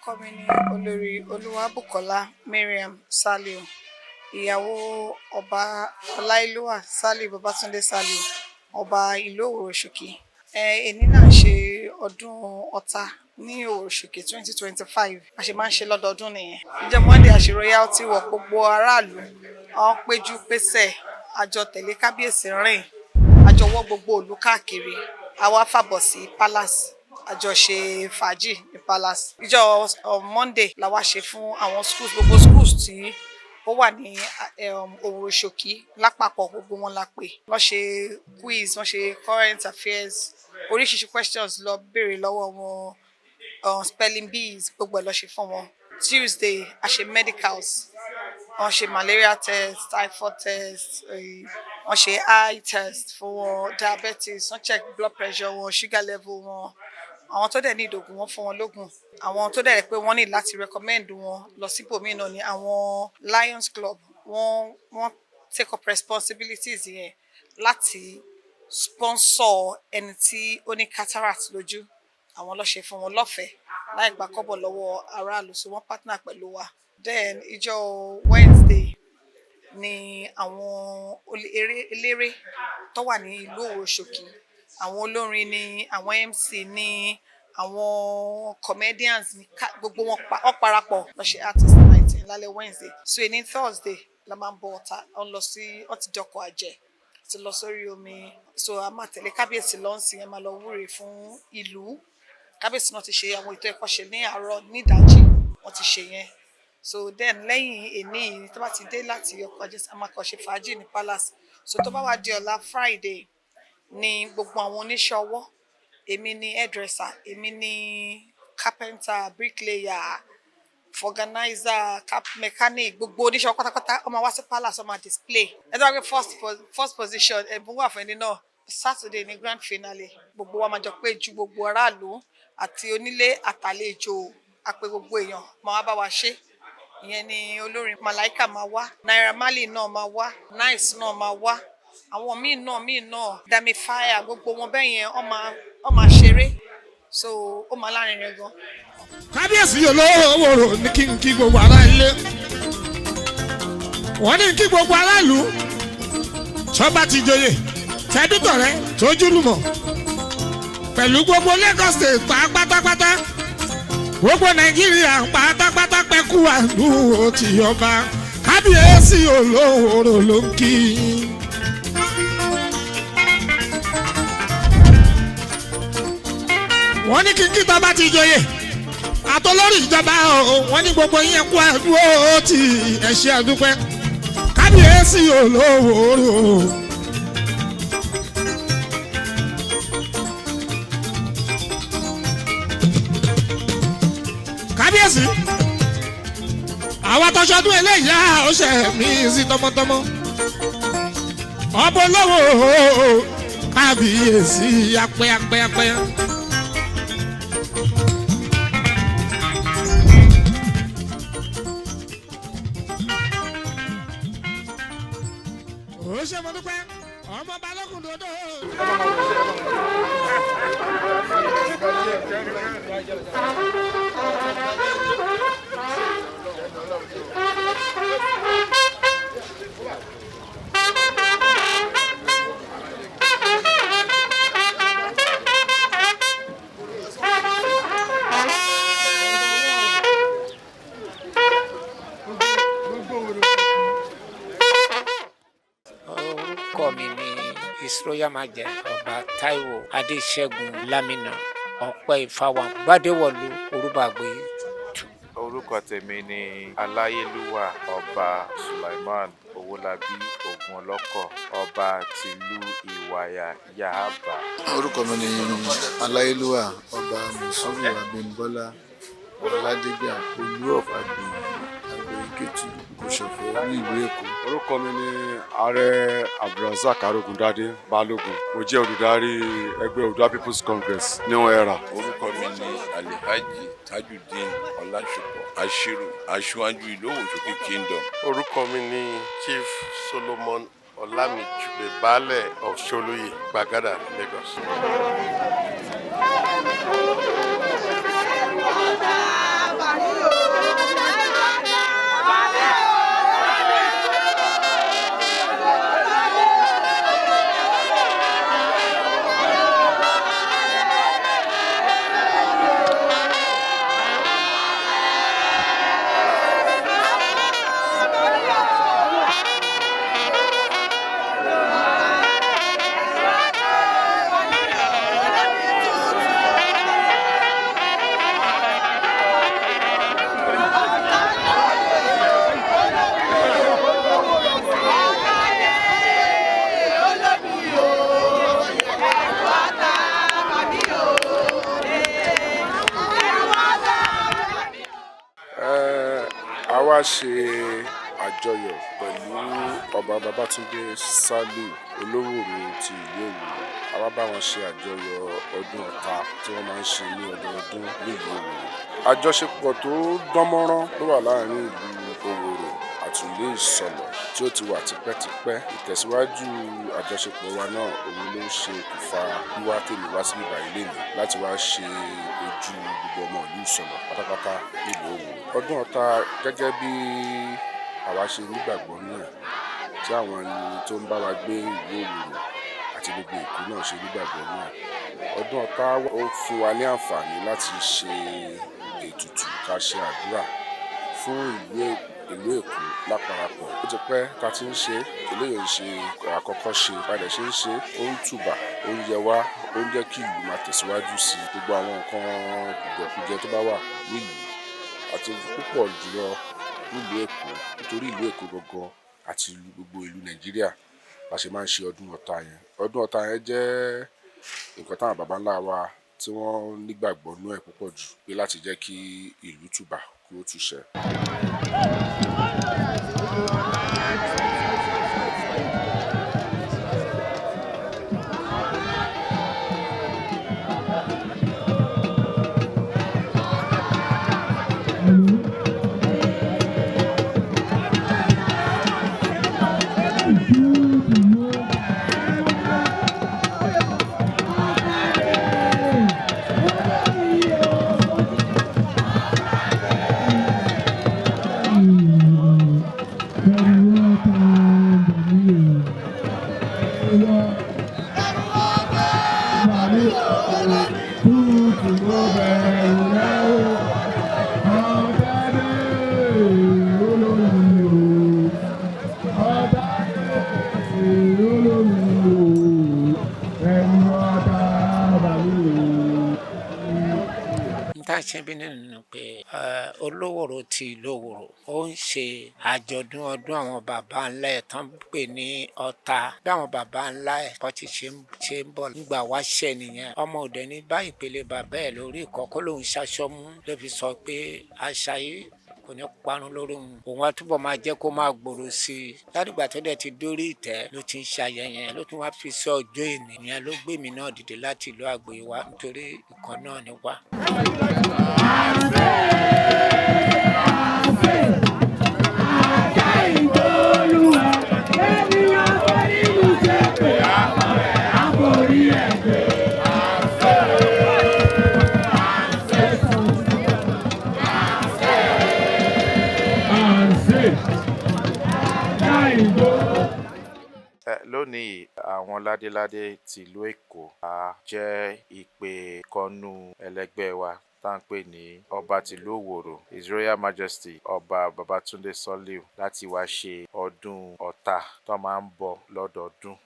Orúkọ mi ni Olórí Olúwabùkọ́lá Mariam Saliu, ìyàwó ọba Aláyélúwà Saliu Babatunde Saliu, ọba ìlú Oworonshoki. Èní náà ṣe ọdún Ọ̀tà ní Oworonshoki 2025. A ṣe máa ń ṣe lọ́dọọdún nìyẹn. Ìjọ Monday àṣẹ royalty wọ gbogbo aráàlú. Àwọn péjú pésẹ̀, àjọ tẹ̀lé kábíyèsí rìn, àjọ wọ gbogbo ìlú káàkiri. Àwa fàbọ̀ sí palace. Àjọ ṣe fàájì ní palace. Ìjọ Monday la wá ṣe fún àwọn schools, gbogbo schools tí ó wà ní Oworonshoki lápapọ̀ gbogbo wọn la pè. Wọ́n ṣe quiz, wọ́n ṣe current affairs, oríṣiríṣi questions lọ béèrè lọ́wọ́ wọn, spelling bees gbogbo ẹ̀ lọ ṣe fún wọn. Tuesday a ṣe medicals, wọ́n ṣe malaria test, typhoid test, wọ́n ṣe eye test fún wọn, diabetes, wọ́n check blood pressure wọn, sugar level wọn. Àwọn tó dẹ̀ ní ìdògùn wọn fún wọn lógún. Àwọn tó dẹ̀ pé wọ́n ní láti recommend wọn lọ síbòmíì náà ni àwọn Lions Club. Wọ́n take up responsibilities yẹn láti sponsor ẹni tí ó ní cataract lójú. Àwọn ló ṣe fún wọn lọ́fẹ̀ẹ́ láì gba kọ́bọ̀ lọ́wọ́ aráàlú, so wọ́n partner pẹ̀lú wa. Then ìjọ Wednesday ni àwọn eléré tó wà ní ìlú Oworonshoki. Àwọn olórin ni, àwọn MC ni, àwọn comedians ni, gbogbo wọn parapọ̀ lọ ṣe artist night lálẹ́ Wednesday. So ní Thursday la máa ń bọ Ọ̀tà, wọ́n ti jọkọ̀ àjẹ́, ti lọ sórí omi. So a máa tẹ̀lé kábíyèsí lọ́nsìn, ẹ máa lọ wúre fún ìlú. Kábíyèsí náà ti ṣe àwọn ètò ẹ̀kọ́ ṣe ní àárọ̀ ní ìdájí, wọ́n ti ṣe yẹn. So then lẹ́yìn èní tó bá ti dé láti ọkọ̀ àjẹ́ a máa kọ́ ṣe fàájì ní palace. So tó bá wá di ọ̀la Friday ni gbogbo àwọn oníṣẹ́ ọwọ́, èmi ni hairdresser, èmi ni carpenter, bricklayer, organizer, mechanic, gbogbo oníṣẹ́ ọwọ́ pátápátá ó máa wá sí palace, ó máa display. Ẹ tó bá gbé first position ẹ̀bùn wà fún ẹni náà. Saturday ni grand finale, gbogbo wa máa jọ pé ju gbogbo aráàlú àti onílé àtàlejò, àpè gbogbo èèyàn máa wá bá wa ṣe. Ìyẹn ni olórin Malaika máa wá, Naira Marley náà máa wá, Nice náà máa wá, àwọn míì náà Dami Fire, gbogbo wọn bẹ́ẹ̀ yẹn ó máa ṣeré, so ó máa lárinrin gan. Kábíyèsí Oloworo ní kí gbogbo ará ilé, wọ́n ní kí gbogbo aráàlú tó bá ti joyè tẹ́bítọ̀rẹ́ tójúlùmọ̀ pẹ̀lú gbogbo Lagos State pátápátá, gbogbo Nàìjíríà pátápátá pẹ́kú àdúró ti ọba. Kábíyèsí Oloworo ló ń kí yín. Wọ́n ní kí tó bá ti joyè àtọlórí ìjọba wọ́n ní gbogbo yín kú àdúró ti ẹ ṣé àdúpẹ́. Kábíyèsí Oloworo. Kábíyèsí àwọn atọ́ṣọdún eléyà ó ṣe mí sí tọmọtọmọ. Ọba Oloworo kábíyèsí apẹ́. Ó ṣe mo dúpẹ́ ọmọ balógun dòdò. Orúkọ mi ni His Royal Majesty Ọba Táíwò Adéṣẹ́gun Lámínà Ọ̀pẹ́ Ìfáwà Gbádéwọ̀lú Orúbàgbé. Orúkọ tèmi ni Aláyélúwà Ọba Sulaiman Owólabí Ògúnọlọ́kọ̀ Ọba tìlú Ìwàyà Yáàbá. Orúkọ mi ni Aláyélúwà Ọba Mùsùlùmí Abímbọ́lá Ọládégbà Olú of Agbo-Ìkẹtù Kòṣọ̀fọ̀ ní ìlú Èkó. Orúkọ mi ni Ààrẹ ABDUL-RASAK Arogundade Balógun. Mo jẹ́ olùdarí ẹgbẹ́ Oòduà People's Congress ní Ẹ̀rà. Orúkọ mi ni Alhaji Tajudeen Ọlásùpọ̀ Ashiru, aṣíwájú ìlú Oworonshoki Kingdom. Orúkọ mi ni Chief Solomon Olamijube, Baálẹ̀ of SOLIU, Gbagada, Lagos. Bàbá wá ṣe àjọyọ̀ pẹ̀lú ọba Babátúndé Sàlíù Olówòrò ti ìlú Òwòrò. A wá bá wọn ṣe àjọyọ̀ ọdún Ọ̀tà tí wọ́n máa ń ṣe ní ọdọọdún nílùú Òwòrò. Àjọṣepọ̀ tó dánmọ́rán ló wà láàrin ìlú Òwòrò àti ìlú Ìsọ̀lọ̀ tí ó ti wà tipẹ́tipẹ́. Ìtẹ̀síwájú àjọṣepọ̀ wa náà òun ló ń ṣe okùnfà wíwá tèmi wá sí ìbà ilé mi láti wá ṣe ojú gbogbo ọmọ ìlú Ìsọ̀lọ̀ pátápátá nílùú Òwòrò. Ọdún Ọ̀tà gẹ́gẹ́ bí àwa ṣe nígbàgbọ́ náà tí àwọn ẹni tó ń bá wa gbé ìlú Òwòrò àti gbogbo Èkó náà ṣe nígbàgbọ́ náà. Ọdún Ọ̀tà ó fún wa ní àǹfààní láti ṣe ètùtù ká ṣe àdúrà fún ìlú Èkó lápapọ̀. Ó ti pẹ́ ká ti ń ṣe eléyìí ṣe àkọ́kọ́ ṣe padà ṣe ń ṣe ó ń tùbà ó ń yẹ wá ó ń jẹ́ kí ìlú máa tẹ̀síwájú sí gbogbo àwọn nǹkan kùjẹkùjẹ tó bá wà nílùú àti púpọ̀ jùlọ nílùú Èkó nítorí ìlú Èkó gangan àti gbogbo ìlú Nàìjíríà la ṣe máa ń ṣe ọdún Ọ̀tà yẹn. Ọdún Ọ̀tà yẹn jẹ́ nǹkan táwọn baba ńlá wa tí wọ́n nígbàgbọ́ nú ẹ̀ púpọ̀ jù pé láti jẹ́ kí ìlú tùbà kí ó túṣẹ. ṣe bí nínú pé Olówòrò ti ìlú Òwòrò ó ń ṣe àjọ̀dún ọdún àwọn baba ńlá ẹ̀ tán pè ní Ọ̀tà bí àwọn baba ńlá ẹ̀ kọ́ ti ṣe ń bọ̀ nígbà wáṣẹ̀ nìyẹn. Ọmọ òde ní bá ìpele bàbá ẹ̀ lórí ìkọ́kọ́ lòun ṣaṣọ́mú ló fi sọ pé àṣà yìí kò ní parun lórí òun á túbọ̀ máa jẹ́ kó máa gbòòrò sí i. Ládùúgbà tó dẹ̀ ti dórí ìtẹ́ ló ti ń ṣayẹyẹ ló tún wá fi sí ọjọ́ ìní ìyẹn ló gbé mi náà dìde láti ìlú Àgbòyè wá nítorí ìkan náà ni wá. Lónìí àwọn ládéládé tìlú Èkó a jẹ́ ìpè kọnú ẹlẹgbẹ́ wa tá ń pè ní ọba tìlú Òwòrò His Royal Majesty ọba Babátúndé Sàlíù láti wá ṣe ọdún Ọ̀tà tó máa ń bọ̀ lọ́dọọdún.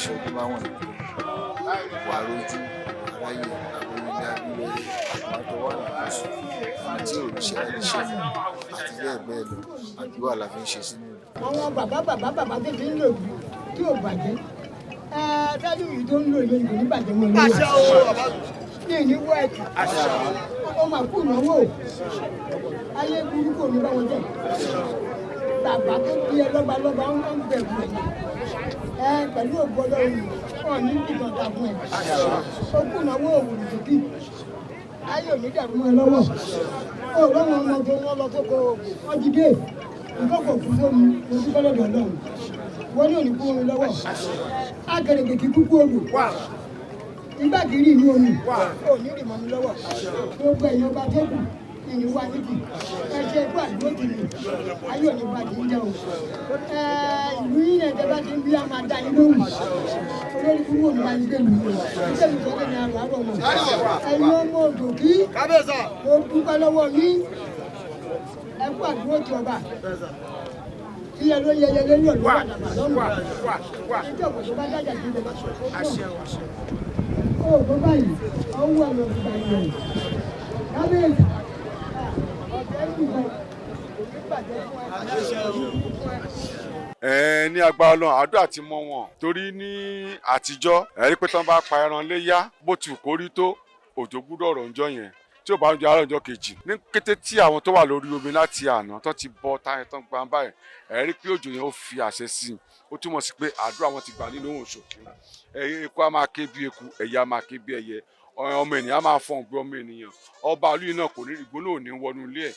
ṣe ọdún bá wọ̀nyí ìwà rojú aráyè aboyúnlé abíwẹ́rẹ́ àgbọn àtọwọ́ àlàkóso ẹni tí ò ríṣẹ́ àríṣẹ́ mọ́ àti bẹ́ẹ̀ bẹ́ẹ̀ lọ àdúrà la fi ń ṣe sínú ìlú. àwọn bàbá tó fi ń lò tí ò bàjẹ́ dájú yìí tó ń lò lóyún kò ní bàjẹ́ mọ́ lórí ní ìní wẹ́ẹ̀kì ó máa kú ìnáwó ayé burúkú ní báwọn jẹ́ bàbá tó bí ẹ lọ́balọ́ba ń bẹ̀rù ẹ̀ pẹ̀lú ògbọ́dọ̀ yìí wọn ní ìbọn ta fún ẹ ó kú ìnáwó Oworonshoki ayé òní dàrú mọ́ ẹ lọ́wọ́ ó lọ́wọ́ ọmọ tó wọ́n lọ sóko ọjídé ìkọ́kọ̀ kú sómi ojú kọ́lọ́dọ̀ lọ́wọ́ wọ́n ní òní kú omi lọ́wọ́ agẹrẹgẹ kí kúkú odò igbákiri ní omi òní rìmọ̀ mi lọ́wọ́ gbogbo ẹ̀yìn ọba tó kù ìní wa níbi ẹ̀jẹ̀ ikú àdúró ti mi ayé òní bá ti ń jẹ́ o ìlú yìí ẹ̀jẹ̀ bá ti ń bí a máa da yín lóhùn olórí fún wọn bá ń gbé mi nígbà mi sọ́kẹ́ ní àrò àrò ọmọ ẹ̀yin ọmọ òdò kí mo dúpẹ́ lọ́wọ́ yín ẹ̀kú àdúró ti ọba iye ló yẹyẹ lórí ọ̀dọ́ àdàbà lọ́nà ìjọba tó bá dájà sí ilẹ̀ ó tó báyìí ọwọ́ ẹ̀rọ ìgbà yẹn kábíyèsí ọ̀tẹ̀ ìgbìmọ̀ ní agbára Ọlọ́run àdúrà ti mọ wọn torí ní àtijọ́ ẹ̀rí pé tán bá pa ẹran léyá bó ti kó rí tó òjò gbúdọ̀ rọ̀ ńjọ́ yẹn tí ò bá ń jẹ àárọ̀ ọjọ́ kejì ní kété tí àwọn tó wà lórí omi láti àná tó ti bọ́ táyà tán gbà báyìí ẹ̀rí pé òjò yẹn ó fi àṣẹ sí i ó túmọ̀ sí pé àdúrà wọn ti gbà nínú Oworonshoki eku á máa ké bí eku ẹyẹ á máa ké bí ẹyẹ ọmọ ènìyàn á máa fọhùn bí ọmọ ènìyàn ọba àlùyìn náà kò ní ìgbóná òní wọnú ilé ẹ̀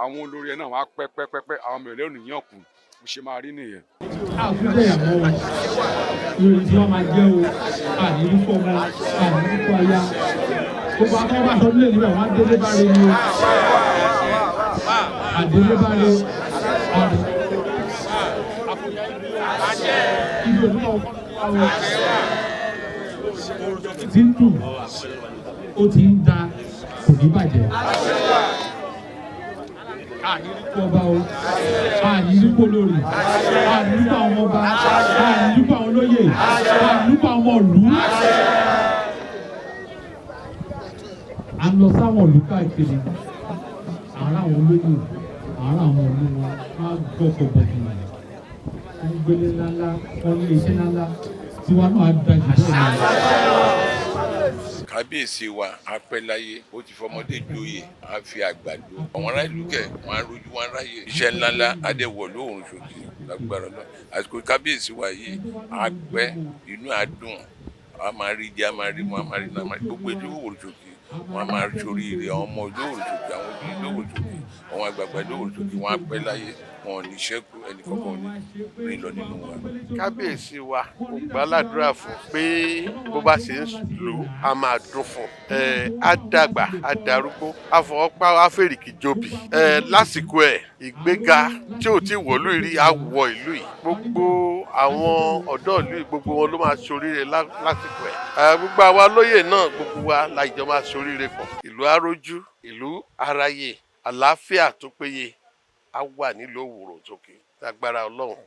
àwọn olórí ẹ̀ náà wọ́n á pẹ́pẹ́pẹ́ àwọn ọmọ ìlẹ́ ònìyàn kù bó ṣe máa rí nìyẹn. àkúndé ìyàwó ìròyìn tí wọ́n máa jẹ́ o àníríkọ́ ọmọ àníríkọ́ aya gbogbo akọ́ bá sọ nílé níbẹ̀ wọ́n á délé bá re ni o àdélé bá re ibi òdúnà àwọn tí ń dùn ó ti ń da kò ní bàjẹ́ àníríkọ́ ọba o àníríkọ́ lórí àníríkọ́ àwọn ọba àníríkọ́ àwọn olóyè àníríkọ́ àwọn ìlú. à ń lọ sáwọn ìlú káàkiri àárá àwọn olóyè àárá àwọn ìlú wọn máa gbọ́kọ̀ bọ̀dù wọn gbélé ńláńlá wọn lé iṣẹ́ ńláńlá tiwa náà á dájú bẹ́ẹ̀ lọ. kábíyèsí wa apẹ́láyé ó ti fọmọdé joyè á fi àgbàdo àwọn ará ìlú kẹ wọn á rojú wọn ráyè iṣẹ́ ńláńlá adéwọ̀ l'Oworonshoki lágbára lọ àsìkò kábíyèsí wa yìí á pẹ́ inú á dùn a máa rí jẹ a máa rí mu a máa rí náà gbogbo ìlú Oworonshoki wọn a máa ṣoríire àwọn ọmọ l'Oworonshoki àwọn obìnrin l'Oworonshoki àwọn àgbààgbà l'Oworonshoki wọn á pẹ́ láyé wọn ò ní ṣẹ́kù ẹnìkankan ní rìn lọ nínú wa. kábíyèsí wa kò gbàládùra fún pé bó bá ṣe ń lò á máa dún fún á dàgbà á darúgbó á fọwọ́pá á fèrèkì jóbi lásìkò ìgbéga tí ò tí wọ̀lú rí á wọ ìlú yìí gbogbo àwọn ọ̀dọ́ ìlú yìí gbogbo wọn ló máa ṣoríire lásìkò gbogbo àwa lóyè náà gbogbo wa láìjọ máa ṣoríire pọ̀ ìlú arójú ìlú aráyè àlàáfíà tó péye a wà nílùú Oworonshoki lágbára Ọlọ́run.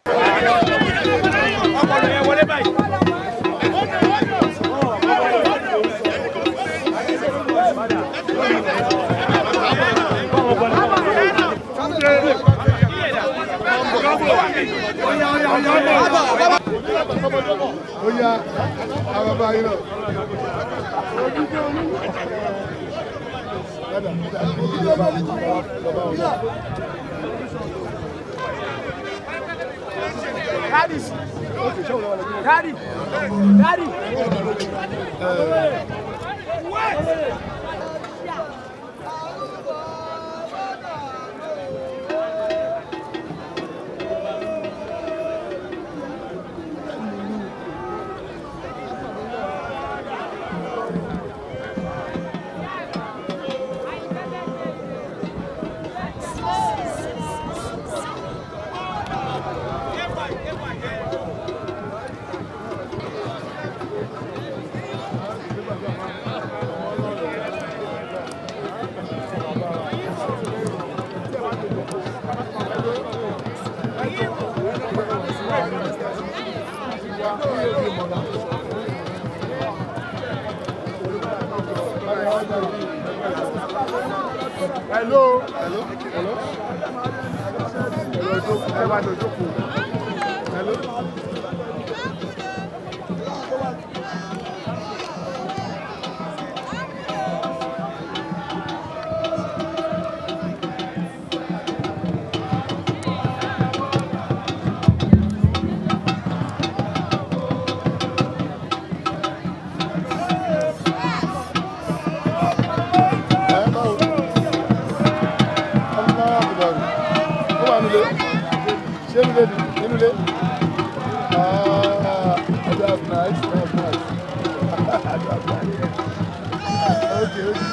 Daddy. Hello. Hello. Hello. Hello. That's nice. That's nice. Okay.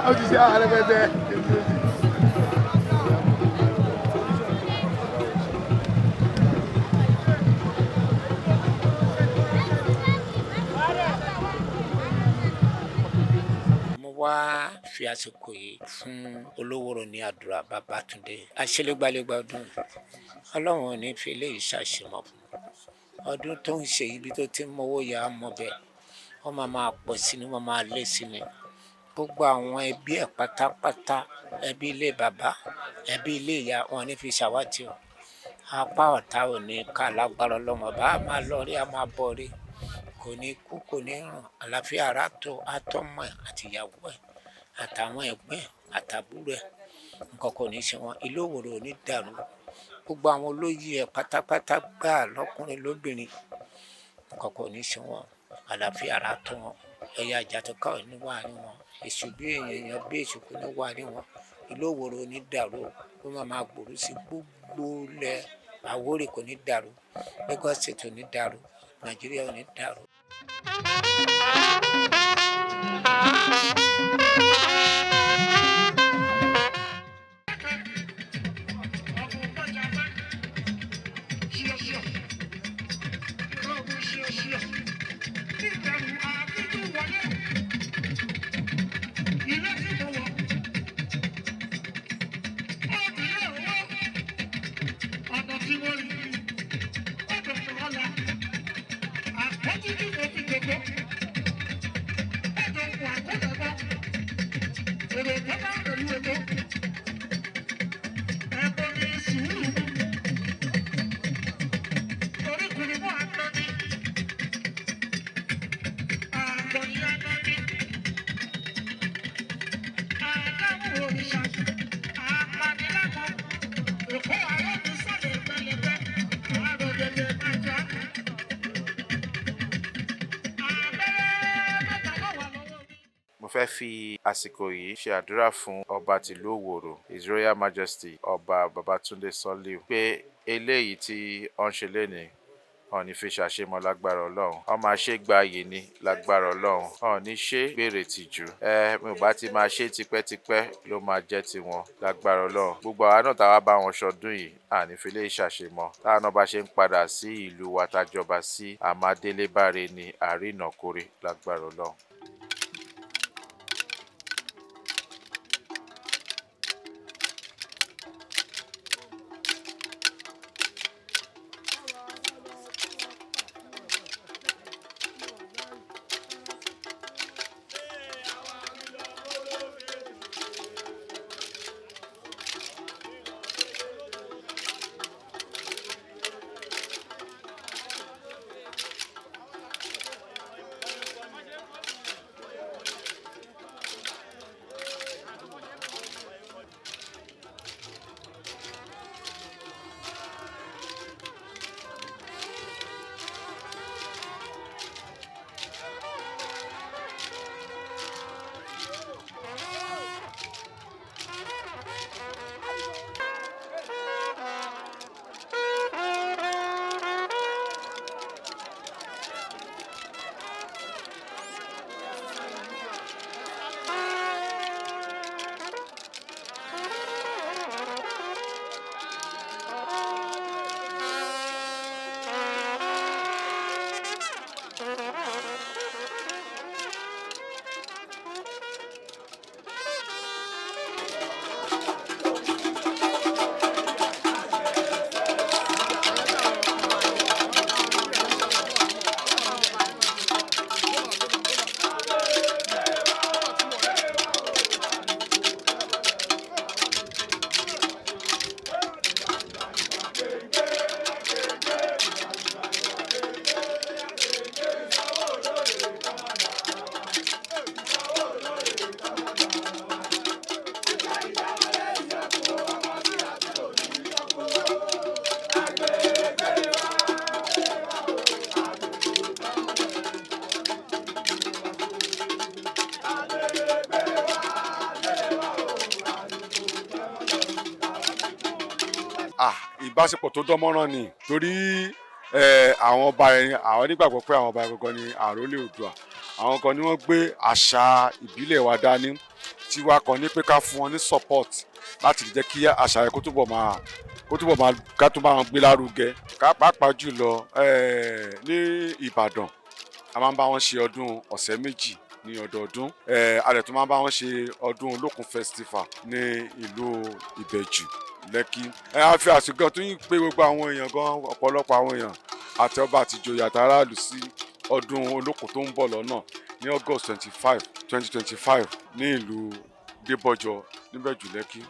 Okay, see how I look at that. Mo wá fi àsìkò yìí fún Olówóró ní àdúrà Babátúndé àṣelégbálégbá ọdún Ọlọ́run ò ní fi eléyìí ṣàṣemọ fún ọdún tó ń ṣe ibi tó ti ń mówó ya mọ bẹ́ẹ̀ wọ́n máa pọ̀ sí ni wọ́n máa lé sí ni gbogbo àwọn ẹbí ẹ̀ pátápátá ẹbí ilé bàbá ẹbí ilé ìyá wọn ní fi ṣàwátì o apá ọ̀tá ò ní ká lágbára Ọlọ́run ọba a máa lọ rí a máa bọ̀ rí kò ní kú kò ní rùn àlàáfíà ara tó àtọmọ ẹ̀ àtìyàwó ẹ̀ àtàwọn ẹ̀gbọ́n ẹ̀ àtàbúrò ẹ̀ nǹkan kò ní ṣe wọn ìlú Òwòrò ò ní dàrú gbogbo àwọn olóyè ẹ̀ pátápátá gbà lọ́kùnrin lóbìnrin nǹkan kò ní ṣe wọn àlàáfíà ara tó wọn ẹ̀yà àjàtúkà ò ní wà ní wọn èṣù bí èèyàn bí èṣù kò ní wà ní wọn ìlú Òwòrò ò ní dàrú ó máa gbòòrò sí gbogbo ilẹ̀ Àwórì kò ní dàrú Lagos State ò ní dàrú Nàìjíríà ò ní dàrú. Mo fẹ́ fi àsìkò yìí ṣe àdúrà fún ọba tìlú Òwòrò His Royal Majesty ọba Babatunde SOLIU pé eléyìí tí ó ń ṣe lénìí wọn ní fi ṣàṣemọ lágbára Ọlọ́run wọn máa ṣe gba ààyè ní lágbára Ọlọ́run wọn ní ṣe gbèrè tìjú mi ò bá ti máa ṣe tipẹ́tipẹ́ ló máa jẹ́ tiwọn lágbára Ọlọ́run gbogbo àwa náà táwa bá wọn ṣọdún yìí àní fi lè ṣàṣemọ táwa náà bá ṣe ń padà sí ìlú wa tájọba sí àmàdélébáre ní àrínàkórè lágbára Ọlọ́run. ìbáṣepọ̀ tó dánmọ́rán ni torí àwọn ọba yẹn àwọn nígbàgbọ́ pé àwọn ọba yẹn gangan ni àrólé Oòduà àwọn kan ni wọ́n gbé àṣà ìbílẹ̀ wa dání tí wàá kàn ní pé ká fún wọn ní support láti jẹ́ kí àṣà yẹn kó túbọ̀ máa ká tó máa gbé lárugẹ ká pàápàá jùlọ ní Ìbàdàn a máa ń bá wọn ṣe ọdún ọ̀sẹ̀ méjì ní ọdọọdún a dẹ̀ tún máa ń bá wọn ṣe ọdún olókun festival ní ìlú Ìbẹ̀jú Lẹ́kì a fi àsìkò tó yín pé gbogbo àwọn èèyàn gan ọ̀pọ̀lọpọ̀ àwọn èèyàn àti ọba àti ìjòyè àtàràlù sí ọdún olókun tó ń bọ̀ lọ́nà ní August 25, 2025 ní ìlú Débọ̀jọ níbẹ̀jú Lẹ́kì.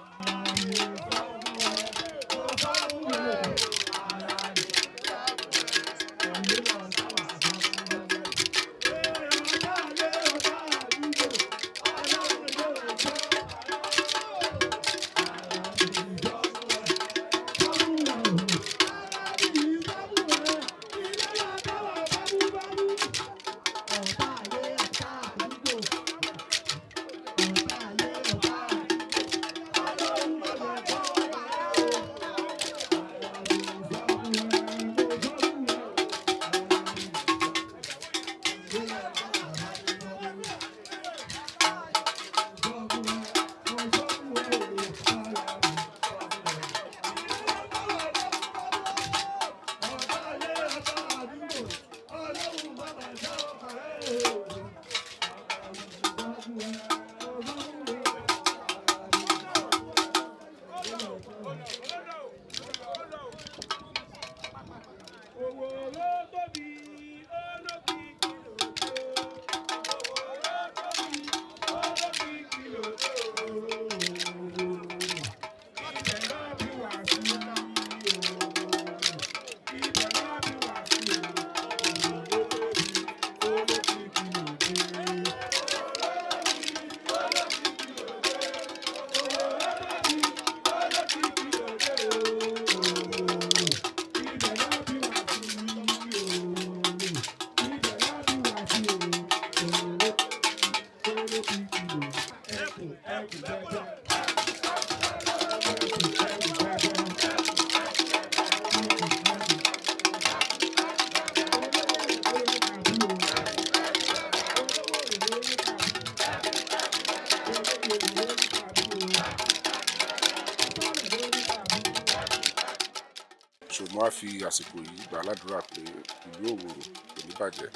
ṣùgbọ́n a fi àsìkò yìí gbà ládùúrà pé ìlú Òwòrò kò ní bàjẹ́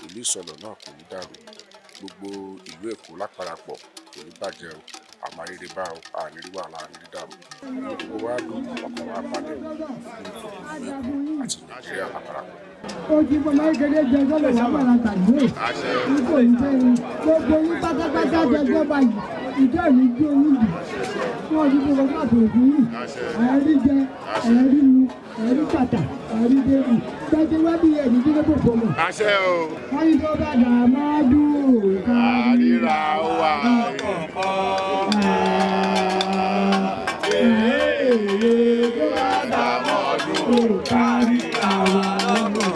ìlú Ìsọ̀lọ̀ náà kò ní dàrú gbogbo ìlú Èkó lápapọ̀ kò ní bàjẹ́ o àmàrèrè bá o àníri wàhálà àníri dààmú gbogbo wa dùn ọkàn wa balẹ̀ ní gbogbo ìlú Èkó àti Nàìjíríà lápapọ̀. Ojú bọ́lá ìkéde jẹ sọ́lọ̀ lábàrá tàgbé. Nígbò ìfẹ́ yìí, gbogbo yín pátápátá jẹjọ́ báyìí, ìjọ ìlú jí oyún jù. Wọ́n ti gbogbo káàtó òkú yìí. Ẹ̀rí jẹ, ẹ̀rí mu, ẹ̀rí kàtà, ẹ̀rí débù. Jẹ́jẹ́ wá bí ẹ̀rí dídé gbogbo mọ̀. àṣẹ o. Wọ́n ní tó bá dà máa dùn. àríra wà. Tó bá dà máa dùn. Kárí àwa lọ́wọ́.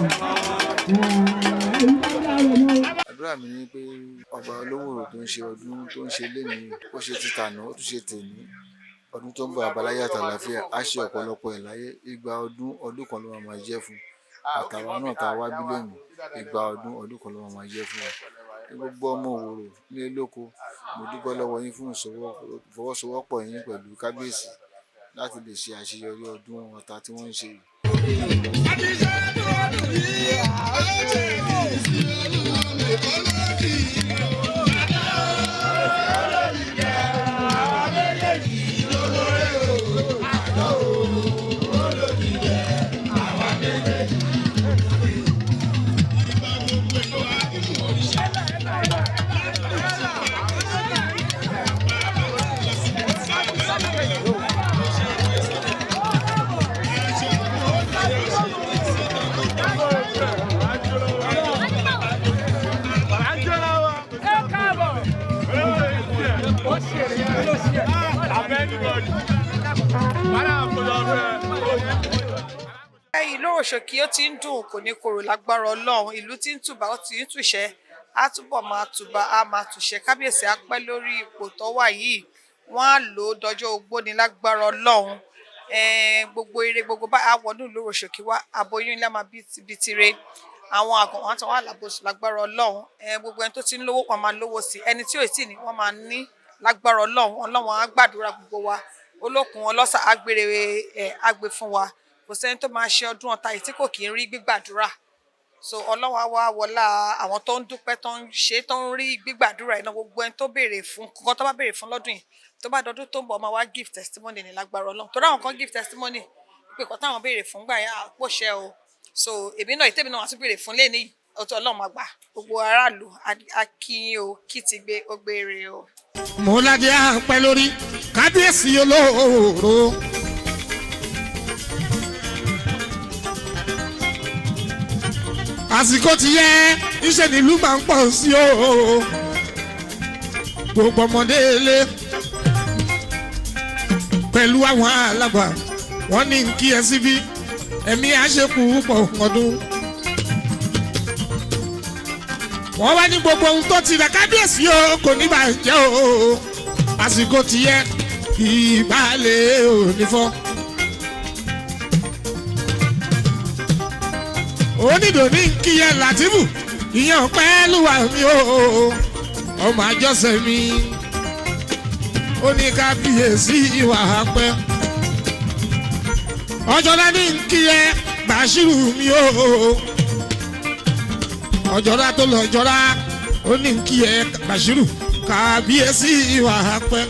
Àdúrà mi ni pé ọba Olówòrò tó ń ṣe ọdún tó ń ṣe lénìí ó ṣe ti tàná ó tún ṣe tèmi ọdún tó ń bọ̀ àbáláyé àtàlàfíà á ṣe ọ̀pọ̀lọpọ̀ ẹ̀ láyé igba ọdún kan ló máa jẹ́ fún àtàwọn náà tá a wá bí lónìí igba ọdún kan ló máa jẹ́ fún wa gbogbo ọmọ Òwòrò nílé lóko mo dúpẹ́ lọ́wọ́ yín fún ìfọwọ́sowọ́pọ̀ yín pẹ̀lú kábíyèsí láti lè ṣe àṣeyọrí ọdún Ọ̀tà tí wọ́n ń ṣe yìí. Ìlú Òṣòkì ó ti ń dùn kò ní korò lágbára Ọlọ́run ìlú tí ń tùbà ó ti ń tùṣẹ́ á túbọ̀ máa tùbà á máa tùṣẹ́ kábíyèsí á pẹ́ lórí ipò tó wà yìí wọ́n á lò ó dọjọ́ ogbó ní lágbára Ọlọ́run gbogbo ire gbogbo bá àwọ̀dún Oloworoṣòkì wá aboyún ilé máa bí tire àwọn àgàn wọn tó wà lágbára Ọlọ́run gbogbo ẹni tó ti ń lówó wọn máa lówó sí ẹni tí ò tí ní wọn máa ní lágbára Ọlọ́run á gbàdúrà gbogbo wa olókun ọlọ́sà agbèrè àgbè fún wa kò sẹ́ni tó máa ṣe ọdún ọ̀tá yìí tí kò kì í rí gbígbàdúrà so Ọlọ́run á wá wọlá àwọn tó ń dúpẹ́ tó ń ṣe tó ń rí gbígbàdúrà iná gbogbo ẹni tó béèrè fún nǹkan tó bá béèrè fún lọ́dún yìí tó bá dọdún tó ń bọ̀ máa wá give testimony ní lágbára Ọlọ́run torí àwọn kan give testimony pé kọ́ táwọn béèrè fún gbà yà pòṣẹ́ o so èmi náà ìtẹ́mi náà wá tún béèrè fún lẹ́ni ọtún Ọlọ́run máa gbà gbogbo aráàlú akínyìn o Kìtìgbé ó gbére o. mo ládé àpẹ lórí kábíyèsí Olóworo. àsìkò ti yẹ iṣẹ́ nílùú máa ń pọ̀ sí o gbogbo ọmọdé ilé pẹ̀lú àwọn alàgbà wọ́n ní kí ẹ síbí ẹ̀mí àṣekù pọ̀ ọdún. wọ́n wá ní gbogbo ohun tó ti rà kábíyèsí o kò ní bàjẹ́ o àsìkò ti yẹ ìbálẹ̀ òní fọ́. onídò ní kíyẹ Látìfù ìyẹn pẹ́lú wà mí o ọmọ àjọsẹ̀ mi ó ní kábíyèsí ìwà pẹ́. ọjọ́lá ní kíyẹ Bàṣírù mi o ọjọ́lá tó lọ jọra ó ní kíyẹ Bàṣírù kábíyèsí ìwà pẹ́.